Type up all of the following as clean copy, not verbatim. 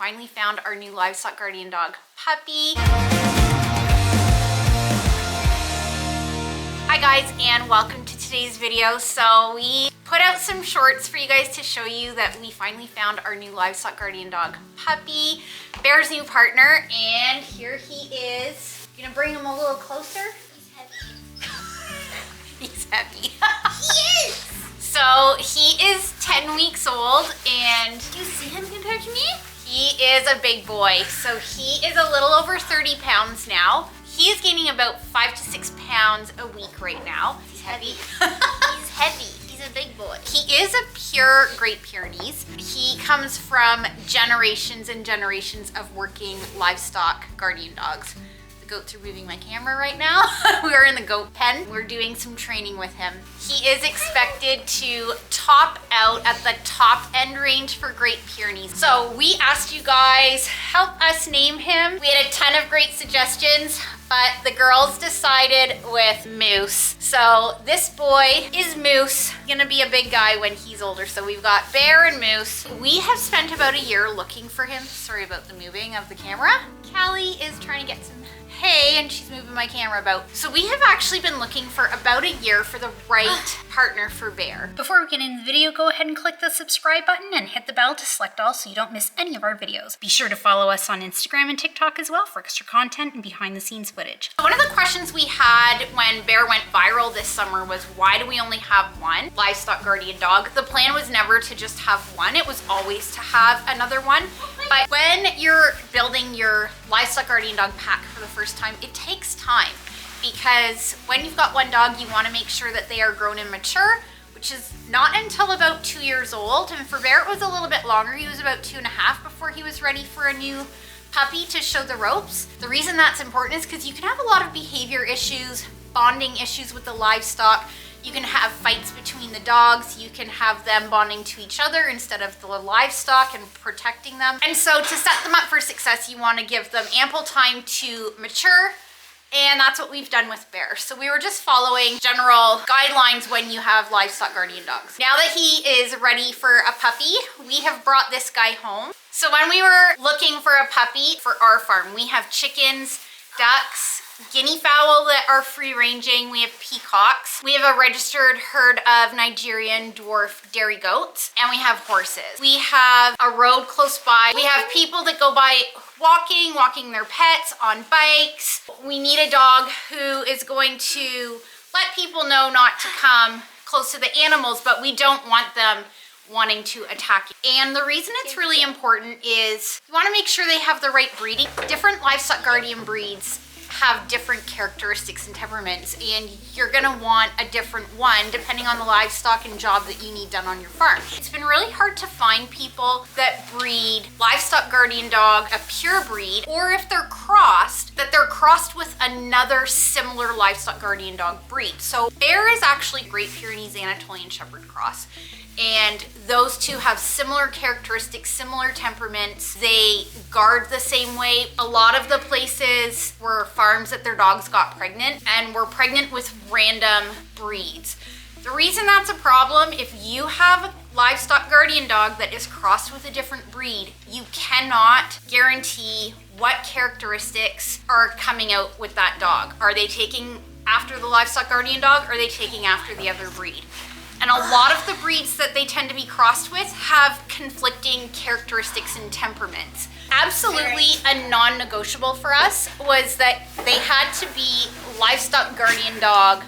finally found our new livestock guardian dog, Puppy. Hi guys, and welcome to today's video. So we put out some shorts for you guys to show you that we finally found our new livestock guardian dog, Puppy, Bear's new partner, and here he is. Gonna bring him a little closer. He's heavy. He is! So he is 10 weeks old, and do you see him compared to me? He is a big boy. So he is a little over 30 pounds now. He is gaining about 5 to 6 pounds a week right now. He's heavy. He's heavy. He's a big boy. He is a pure Great Pyrenees. He comes from generations and generations of working livestock guardian dogs. The goats are moving my camera right now. We are in the goat pen. We're doing some training with him. He is expected to top out at the top end range for Great Pyrenees. So we asked you guys, help us name him. We had a ton of great suggestions, but the girls decided with Moose. So this boy is Moose. Gonna be a big guy when he's older. So we've got Bear and Moose. We have spent about a year looking for him. Sorry about the moving of the camera. Callie is trying to get some hay and she's moving my camera about. So we have actually been looking for about a year for the right partner for Bear. Before we get into the video, go ahead and click the subscribe button and hit the bell to select all so you don't miss any of our videos. Be sure to follow us on Instagram and TikTok as well for extra content and behind the scenes footage. One of the questions we had when Bear went viral this summer was, why do we only have one livestock guardian dog? The plan was never to just have one, it was always to have another one. But when you're building your livestock guardian dog pack for the first time, it takes time, because when you've got one dog, you want to make sure that they are grown and mature, which is not until about 2 years old. And for Bear, it was a little bit longer. He was about 2.5 before he was ready for a new puppy to show the ropes. The reason that's important is because you can have a lot of behavior issues, bonding issues with the livestock. You can have fights between the dogs. You can have them bonding to each other instead of the livestock and protecting them. And so to set them up for success, you want to give them ample time to mature. And that's what we've done with Bear. So we were just following general guidelines when you have livestock guardian dogs. Now that he is ready for a puppy, we have brought this guy home. So when we were looking for a puppy for our farm, we have chickens, ducks, guinea fowl that are free ranging. We have peacocks. We have a registered herd of Nigerian dwarf dairy goats, and we have horses. We have a road close by. We have people that go by walking their pets on bikes. We need a dog who is going to let people know not to come close to the animals, but we don't want them wanting to attack you. And the reason it's really important is you want to make sure they have the right breeding. Different livestock guardian breeds have different characteristics and temperaments, and you're gonna want a different one depending on the livestock and job that you need done on your farm. It's been really hard to find people that breed livestock guardian dog, a pure breed, or if they're crossed, that they're crossed with another similar livestock guardian dog breed. So Bear is actually Great Pyrenees Anatolian Shepherd cross. And those two have similar characteristics, similar temperaments. They guard the same way. A lot of the places were farms that their dogs got pregnant and were pregnant with random breeds. The reason that's a problem, if you have a livestock guardian dog that is crossed with a different breed, you cannot guarantee what characteristics are coming out with that dog. Are they taking after the livestock guardian dog, or are they taking after the other breed? And a lot of the breeds that they tend to be crossed with have conflicting characteristics and temperaments. Absolutely a non-negotiable for us was that they had to be livestock guardian dog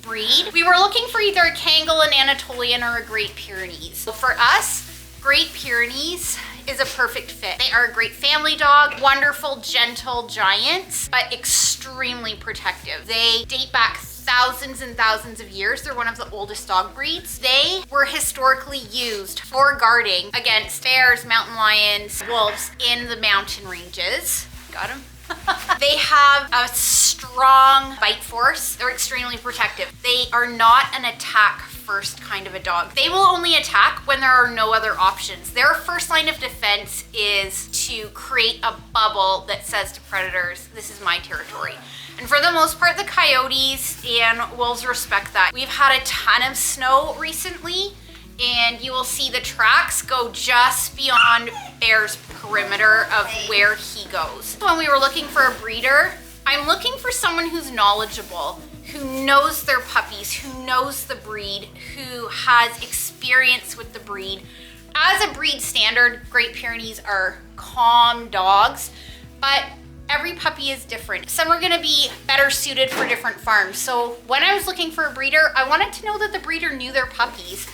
breed. We were looking for either a Kangal, an Anatolian, or a Great Pyrenees. So for us, Great Pyrenees is a perfect fit. They are a great family dog, wonderful, gentle giants, but extremely protective. They date back thousands and thousands of years. They're one of the oldest dog breeds. They were historically used for guarding against bears, mountain lions, wolves in the mountain ranges. Got him? They have a strong bite force. They're extremely protective. They are not an attack first kind of a dog. They will only attack when there are no other options. Their first line of defense is to create a bubble that says to predators, this is my territory. And for the most part, the coyotes and wolves respect that. We've had a ton of snow recently, and you will see the tracks go just beyond Bear's perimeter of where he goes. When we were looking for a breeder, I'm looking for someone who's knowledgeable, who knows their puppies, who knows the breed, who has experience with the breed. As a breed standard, Great Pyrenees are calm dogs, but every puppy is different. Some are gonna be better suited for different farms. So when I was looking for a breeder, I wanted to know that the breeder knew their puppies.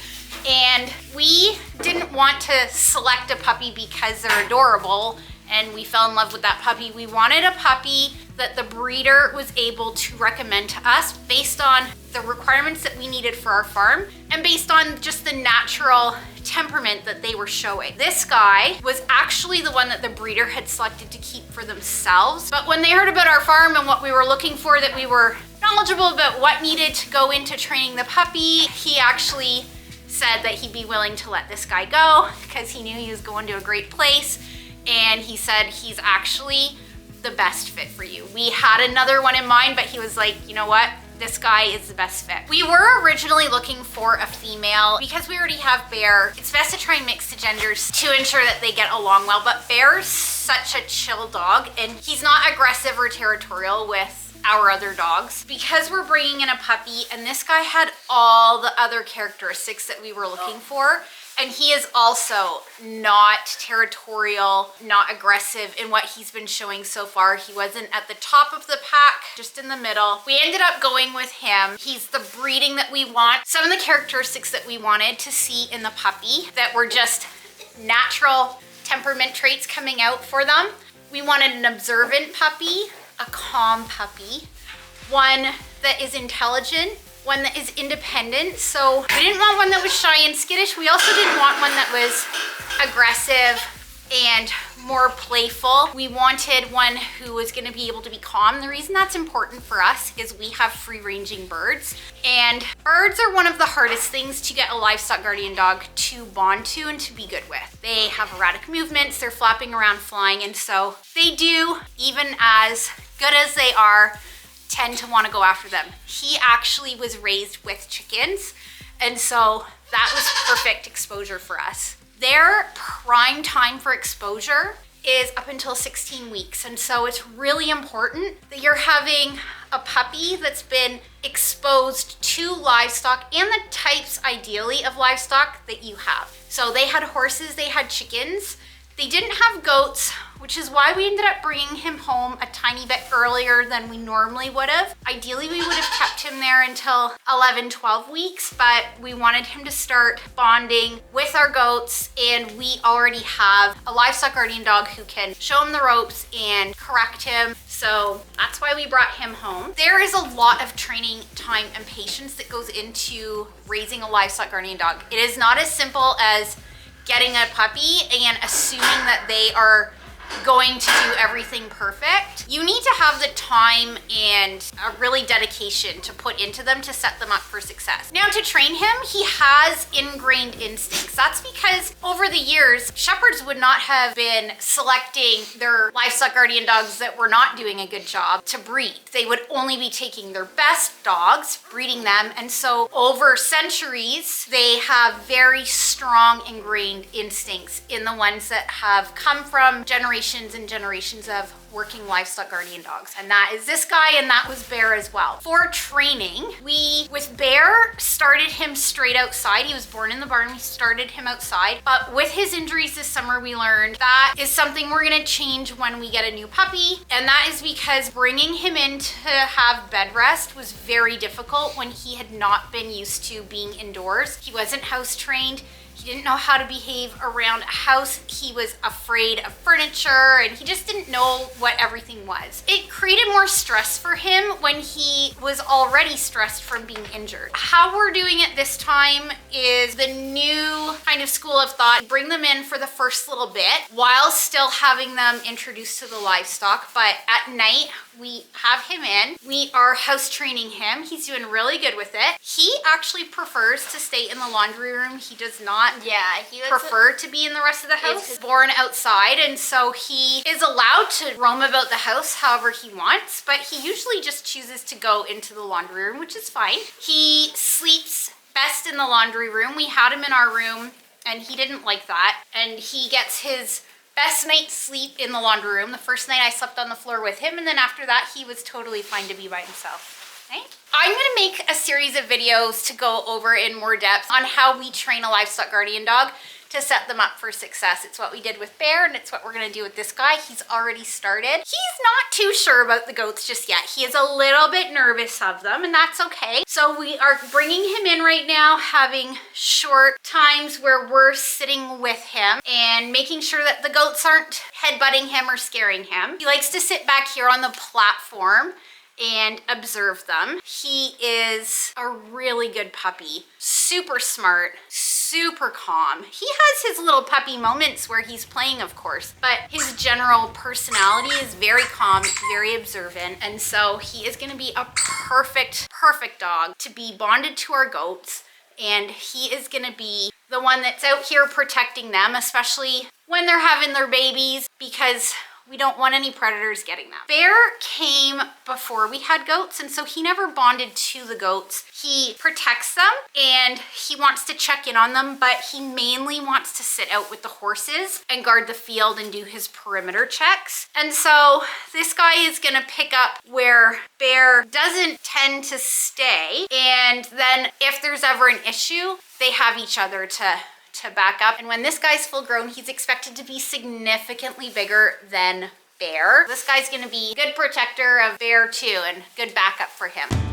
And we didn't want to select a puppy because they're adorable and we fell in love with that puppy. We wanted a puppy that the breeder was able to recommend to us based on the requirements that we needed for our farm and based on just the natural temperament that they were showing. This guy was actually the one that the breeder had selected to keep for themselves. But when they heard about our farm and what we were looking for, that we were knowledgeable about what needed to go into training the puppy, he actually said that he'd be willing to let this guy go because he knew he was going to a great place. And he said he's actually the best fit for you. We had another one in mind, but he was like, you know what? This guy is the best fit. We were originally looking for a female because we already have Bear. It's best to try and mix the genders to ensure that they get along well, but Bear's such a chill dog and he's not aggressive or territorial with our other dogs. Because we're bringing in a puppy and this guy had all the other characteristics that we were looking for, and he is also not territorial, not aggressive in what he's been showing so far. He wasn't at the top of the pack, just in the middle. We ended up going with him. He's the breeding that we want. Some of the characteristics that we wanted to see in the puppy that were just natural temperament traits coming out for them. We wanted an observant puppy, a calm puppy, one that is intelligent, one that is independent. So we didn't want one that was shy and skittish. We also didn't want one that was aggressive and more playful. We wanted one who was going to be able to be calm. The reason that's important for us is we have free-ranging birds, and birds are one of the hardest things to get a livestock guardian dog to bond to and to be good with. They have erratic movements, they're flapping around, flying, and so they do, even as good as they are, tend to want to go after them. He actually was raised with chickens, and so that was perfect exposure for us. Their prime time for exposure is up until 16 weeks. And so it's really important that you're having a puppy that's been exposed to livestock and the types, ideally, of livestock that you have. So they had horses, they had chickens. They didn't have goats, which is why we ended up bringing him home a tiny bit earlier than we normally would have. Ideally, we would have kept him there until 11, 12 weeks, but we wanted him to start bonding with our goats, and we already have a livestock guardian dog who can show him the ropes and correct him. So that's why we brought him home. There is a lot of training time and patience that goes into raising a livestock guardian dog. It is not as simple as getting a puppy and assuming that they are going to do everything perfect. You need to have the time and a really dedication to put into them to set them up for success. Now, to train him, he has ingrained instincts. That's because over the years, shepherds would not have been selecting their livestock guardian dogs that were not doing a good job to breed. They would only be taking their best dogs, breeding them, and so over centuries, they have very strong ingrained instincts in the ones that have come from generations and generations of working livestock guardian dogs. And that is this guy, and that was Bear as well. For training, we, with Bear, started him straight outside. He was born in the barn. We started him outside. But with his injuries this summer, we learned that is something we're gonna change when we get a new puppy. And that is because bringing him in to have bed rest was very difficult when he had not been used to being indoors. He wasn't house trained. He didn't know how to behave around a house. He was afraid of furniture, and he just didn't know what everything was. It created more stress for him when he was already stressed from being injured. How we're doing it this time is the new kind of school of thought. Bring them in for the first little bit while still having them introduced to the livestock, but at night, we have him in. We are house training him. He's doing really good with it. He actually prefers to stay in the laundry room. He does not prefer to be in the rest of the house. He's born outside, and so he is allowed to roam about the house however he wants, but he usually just chooses to go into the laundry room, which is fine. He sleeps best in the laundry room. We had him in our room and he didn't like that. And he gets his best night's sleep in the laundry room. The first night I slept on the floor with him, and then after that he was totally fine to be by himself. Okay? I'm gonna make a series of videos to go over in more depth on how we train a livestock guardian dog to set them up for success. It's what we did with Bear, and it's what we're gonna do with this guy. He's already started. He's not too sure about the goats just yet. He is a little bit nervous of them, and that's okay. So we are bringing him in right now, having short times where we're sitting with him and making sure that the goats aren't headbutting him or scaring him. He likes to sit back here on the platform and observe them. He is a really good puppy, super smart, super calm. He has his little puppy moments where he's playing, of course, but his general personality is very calm, very observant, and so he is gonna be a perfect dog to be bonded to our goats, and he is gonna be the one that's out here protecting them, especially when they're having their babies, because we don't want any predators getting them. Bear came before we had goats, and so he never bonded to the goats. He protects them and he wants to check in on them, but he mainly wants to sit out with the horses and guard the field and do his perimeter checks. And so this guy is gonna pick up where Bear doesn't tend to stay, and then if there's ever an issue, they have each other to back up. And when this guy's full grown, he's expected to be significantly bigger than Bear. This guy's gonna be a good protector of Bear too, and good backup for him.